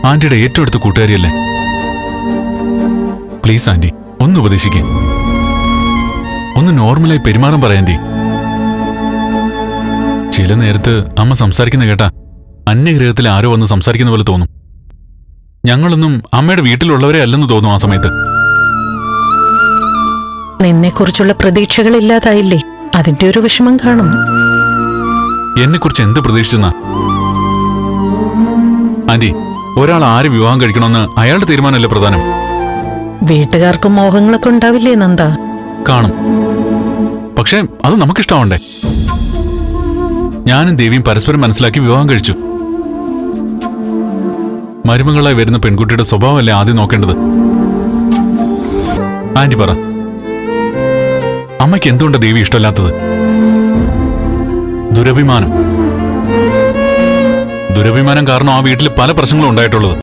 ആന്റിയുടെ ഏറ്റവും അടുത്ത കൂട്ടുകാരിയല്ലേ? പ്ലീസ് ആന്റി, ഒന്ന് ഉപദേശിക്കേ. ഒന്ന് നോർമലായി പെരുമാറാൻ പറയാന്റി. ചില നേരത്ത് അമ്മ സംസാരിക്കുന്ന കേട്ടാ അന്യഗ്രഹത്തിൽ ആരോ വന്ന് സംസാരിക്കുന്ന പോലെ തോന്നും. ഞങ്ങളൊന്നും അമ്മയുടെ വീട്ടിലുള്ളവരെ അല്ലെന്ന് തോന്നും ആ സമയത്ത്. നിന്നെക്കുറിച്ചുള്ള പ്രതീക്ഷകൾ ഇല്ലാതായില്ലേ? അതിന്റെ ഒരു വിഷമം കാണും. എന്നെക്കുറിച്ച് എന്ത് പ്രതീക്ഷിച്ചെന്നാ ആന്റി? ഒരാൾ ആര് വിവാഹം കഴിക്കണമെന്ന് അയാളുടെ തീരുമാനമല്ലേ പ്രധാനം? വീട്ടുകാർക്ക് മോഹങ്ങളൊക്കെ ഉണ്ടാവില്ലേ നന്ദ? കാണും. പക്ഷെ അത് നമുക്കിഷ്ടാവണ്ടേ? ഞാനും ദേവിയും പരസ്പരം മനസ്സിലാക്കി വിവാഹം കഴിച്ചു. മരുമകളായി വരുന്ന പെൺകുട്ടിയുടെ സ്വഭാവമല്ലേ ആദ്യം നോക്കേണ്ടത്? ആന്റി പറ, അമ്മയ്ക്ക് എന്തുകൊണ്ട് ദേവി ഇഷ്ടമല്ലാത്തത്? ദുരഭിമാനം കാരണം ആ വീട്ടിൽ പല പ്രശ്നങ്ങളും ഉണ്ടായിട്ടുള്ളത്.